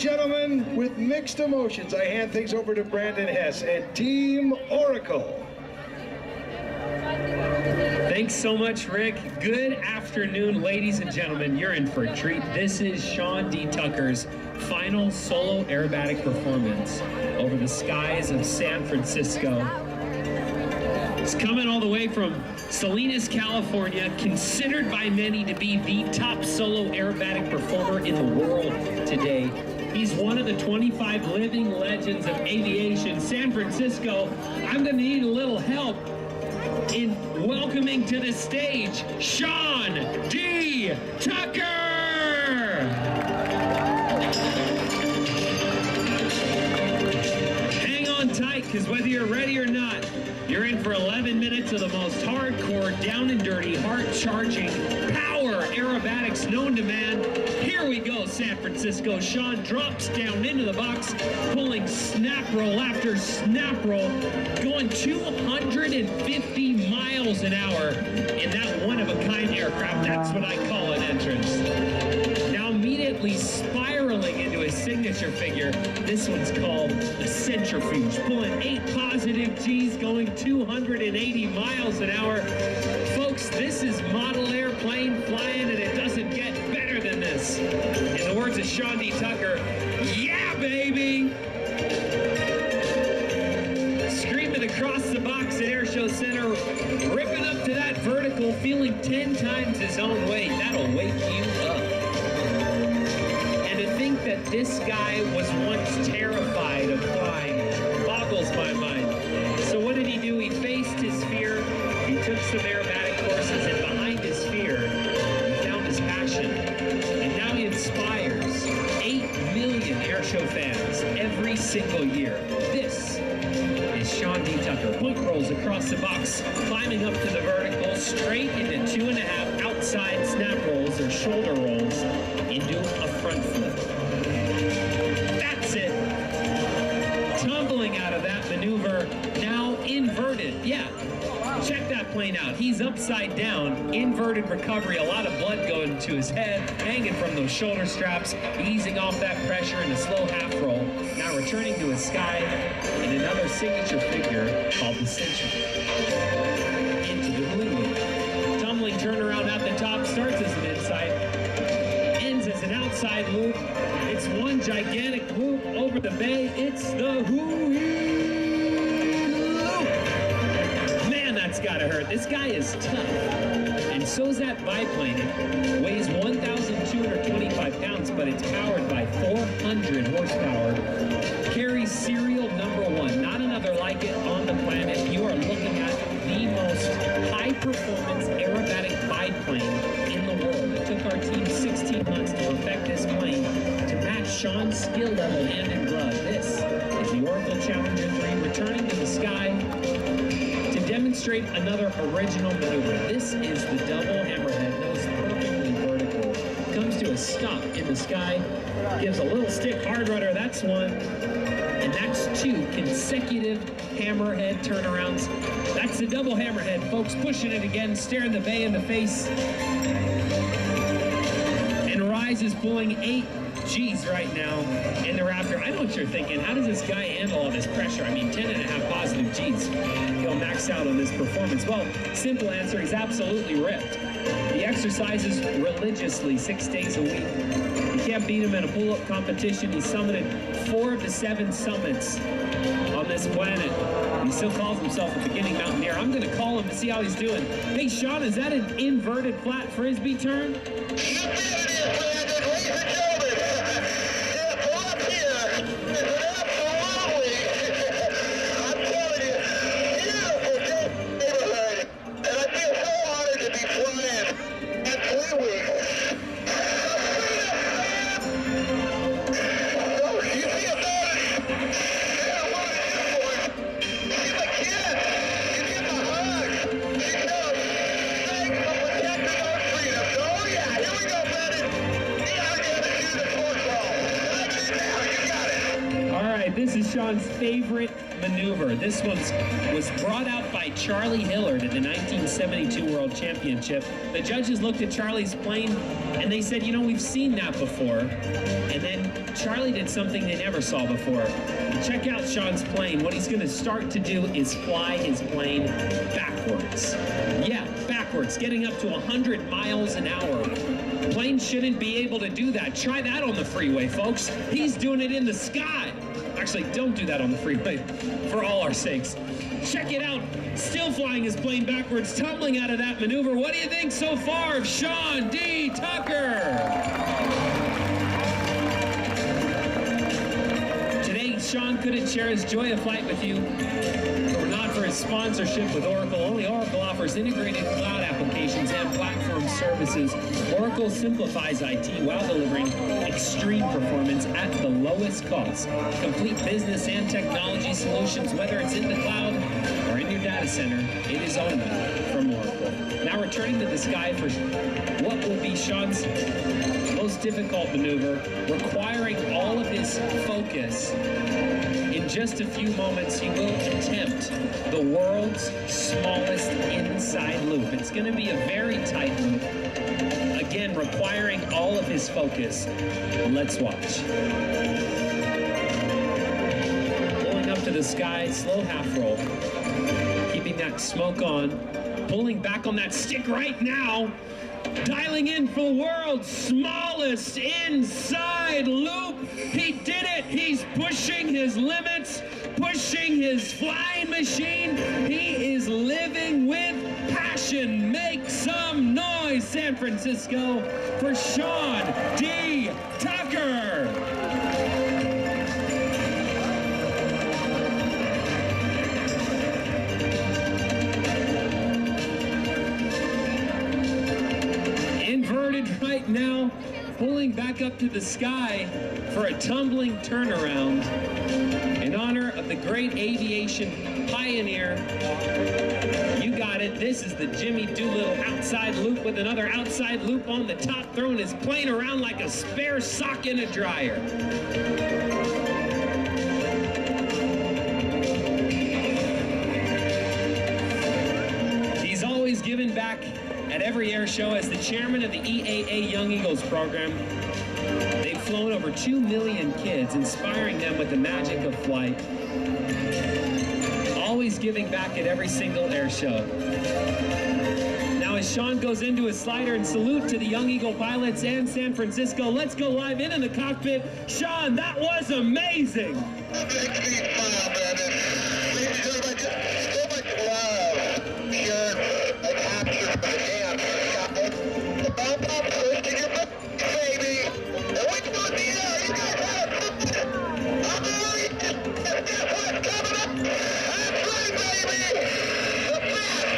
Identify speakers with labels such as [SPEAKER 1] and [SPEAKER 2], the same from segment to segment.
[SPEAKER 1] gentlemen, with mixed emotions, I hand things over to Brandon Hess and Team Oracle.
[SPEAKER 2] Thanks so much, Rick. Good afternoon, ladies and gentlemen. You're in for a treat. This is Sean D. Tucker's final solo aerobatic performance over the skies of San Francisco. It's coming all the way from Salinas, California, considered by many to be the top solo aerobatic performer in the world today. He's one of the 25 living legends of aviation. San Francisco, I'm going to need a little help in welcoming to the stage, Sean D. Tucker! Hang on tight, because whether you're ready or not, you're in for 11 minutes of the most hardcore, down and dirty, heart-charging, power aerobatics known to man. Here we go, San Francisco. Sean drops down into the box, pulling snap roll after snap roll, going 250 miles an hour in that one-of-a-kind aircraft. That's what I call an entrance. Now immediately spiraling into his signature figure. This one's called the centrifuge, pulling 8 positive G's, going 280 miles an hour. Folks, this is model airplane flying, and it doesn't get better than this. In the words of Sean D. Tucker, yeah, baby! Screaming across the box at Air Show Center, ripping up to that vertical, feeling 10 times his own weight. That'll wake you up. And to think that this guy was once terrified of flying boggles my mind. So what did he do? He faced his fear, he took some aerobatic courses, and behind his fear, he found his passion. And now he inspires 8 million airshow fans every single year. This is Sean D. Tucker. Point rolls across the box, climbing up to the vertical, straight into 2.5 outside snap rolls or shoulder rolls into a front flip. That's it. Tumbling out of that maneuver, now inverted. Yeah, check that plane out. He's upside down, inverted recovery, a lot of blood going to his head, hanging from those shoulder straps, easing off that pressure in a slow half roll. Now returning to his sky in another signature figure called the centrifuge. Into the balloon. Tumbling turnaround at the top, starts as an inside, ends as an outside loop. It's one gigantic loop over the bay. It's the loop. Man, that's gotta hurt. This guy is tough. And so's that biplane. It weighs 1,225 pounds, but it's powered by 400 horsepower. Carries serial #1. Not another like it on the planet. You are looking at the most high-performance aerobatic biplane in the world. It took our team 16 months to perfect this plane to match Sean's skill level hand in glove. This is the Oracle Challenger 3 returning to the sky to demonstrate another original maneuver. This is the double hammerhead, nose perfectly vertical. Comes to a stop in the sky, gives a little stick hard rudder, that's one. And that's 2 consecutive hammerhead turnarounds. That's the double hammerhead, folks, pushing it again, staring the bay in the face. And Rise is pulling 8 G's right now in the Raptor. I know what you're thinking. How does this guy handle all this pressure? I mean, 10.5 positive G's. He'll max out on this performance. Well, simple answer, he's absolutely ripped. He exercises religiously 6 days a week. You can't beat him in a pull-up competition. He summited 4 of the 7 summits on this planet. He still calls himself a beginning mountaineer. I'm going to call him to see how he's doing. Hey, Sean, is that an inverted flat frisbee turn? This is Sean's favorite maneuver. This one was brought out by Charlie Hillard at the 1972 World Championship. The judges looked at Charlie's plane and they said, you know, we've seen that before. And then Charlie did something they never saw before. Check out Sean's plane. What he's going to start to do is fly his plane backwards. Yeah, backwards, getting up to 100 miles an hour. Planes shouldn't be able to do that. Try that on the freeway, folks. He's doing it in the sky. Actually, don't do that on the freeway, for all our sakes. Check it out. Still flying his plane backwards, tumbling out of that maneuver. What do you think so far of Sean D. Tucker? Today, Sean couldn't share his joy of flight with you, or not for his sponsorship with Oracle. Only Oracle offers integrated cloud applications and platform services. Oracle simplifies IT while delivering extreme performance at the lowest cost. Complete business and technology solutions, whether it's in the cloud or in your data center, it is only from Oracle. Now returning to the sky for what will be Sean's most difficult maneuver, requiring all of his focus. In just a few moments, he will attempt the world's smallest inside loop. It's going to be a very tight loop. Again, requiring all of his focus. Let's watch. Pulling up to the sky, slow half roll. Keeping that smoke on. Pulling back on that stick right now. Dialing in for the world's smallest inside loop. He did it. He's pushing his limits, pushing his flying machine. He is living with passion. Make some noise, San Francisco, for Sean D. Tucker. Inverted right now, pulling back up to the sky for a tumbling turnaround in honor of the great aviation pioneer. You got it. This is the Jimmy Doolittle outside loop with another outside loop on the top, throwing his plane around like a spare sock in a dryer. He's always giving back at every air show as the chairman of the EAA Young Eagles program. They've flown over 2 million kids, inspiring them with the magic of flight. Always giving back at every single air show. Now as Sean goes into his slider and salute to the Young Eagle pilots and San Francisco, let's go live in the cockpit. Sean, that was amazing.
[SPEAKER 3] Makes me smile, Brandon. Ladies and gentlemen, just so much love here at Capture by hand. Bump up, push to your butt, baby. And we go in the air. You guys have something. Unbelievable. Guess what's coming up? That's right, baby. The best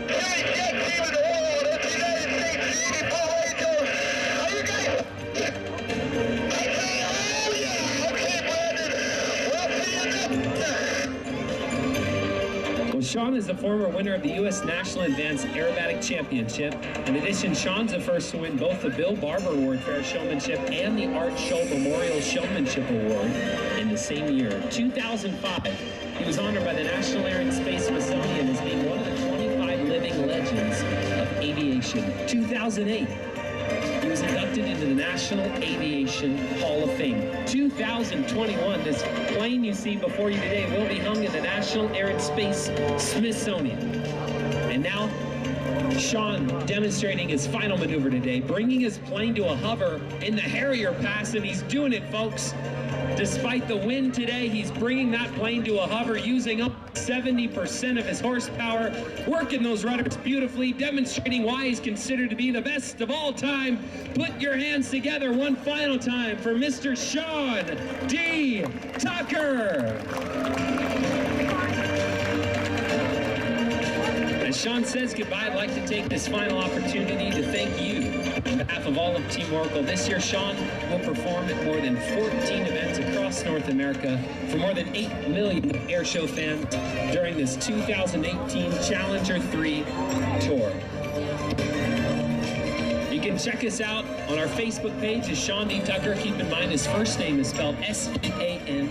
[SPEAKER 3] heavy jet team in the world. It's the United States 84 Angels. Are you guys? I say, oh yeah. Okay, Brandon. We'll see you next time.
[SPEAKER 2] Well, Sean is the former winner of the U.S. National Advanced Aerobatic Championship. In addition, Sean's the first to win both the Bill Barber Award for Air Showmanship and the Art Scholl Memorial Showmanship Award in the same year. 2005, he was honored by the National Air and Space Smithsonian as being one of the 25 living legends of aviation. 2008, he was inducted into the National Aviation Hall of Fame. 2021, this plane you see before you today will be hung in the National Air and Space Smithsonian. And now, Sean demonstrating his final maneuver today, bringing his plane to a hover in the Harrier Pass, and he's doing it, folks. Despite the wind today, he's bringing that plane to a hover using up 70% of his horsepower, working those rudders beautifully, demonstrating why he's considered to be the best of all time. Put your hands together one final time for Mr. Sean D. Tucker. As Sean says goodbye, I'd like to take this final opportunity to thank you. On behalf of all of Team Oracle, this year Sean will perform at more than 14 events across North America for more than 8 million air show fans during this 2018 Challenger 3 tour. You can check us out on our Facebook page as Sean D. Tucker. Keep in mind his first name is spelled S-E-A-N.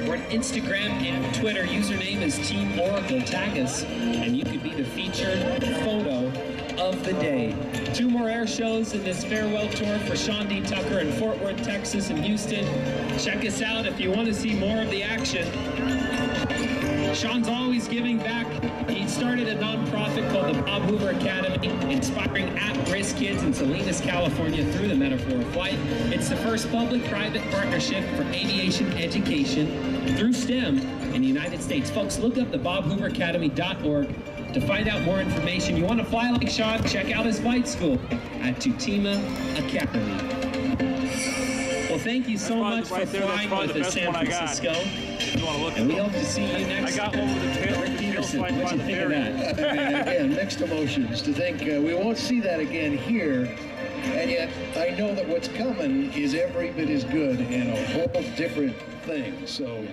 [SPEAKER 2] We're on Instagram and Twitter. Username is Team Oracle. Tag us, and you could be the featured photo of the day. 2 more air shows in this farewell tour for Sean D. Tucker in Fort Worth, Texas, and Houston. Check us out if you want to see more of the action. Sean's always giving back. He started a nonprofit called the Bob Hoover Academy, inspiring at-risk kids in Salinas, California through the metaphor of flight. It's the first public-private partnership for aviation education through STEM in the United States. Folks, look up the bobhooveracademy.org to find out more information. You want to fly like Sean? Check out his flight school at Tutima Academy. Well, thank you so much for flying with us, San Francisco. And we hope to see you next time.
[SPEAKER 4] I got one with the tail.
[SPEAKER 2] Rick Peterson, what you think of that?
[SPEAKER 1] And again, mixed emotions to think we won't see that again here. And yet, I know that what's coming is every bit as good and a whole different thing. So.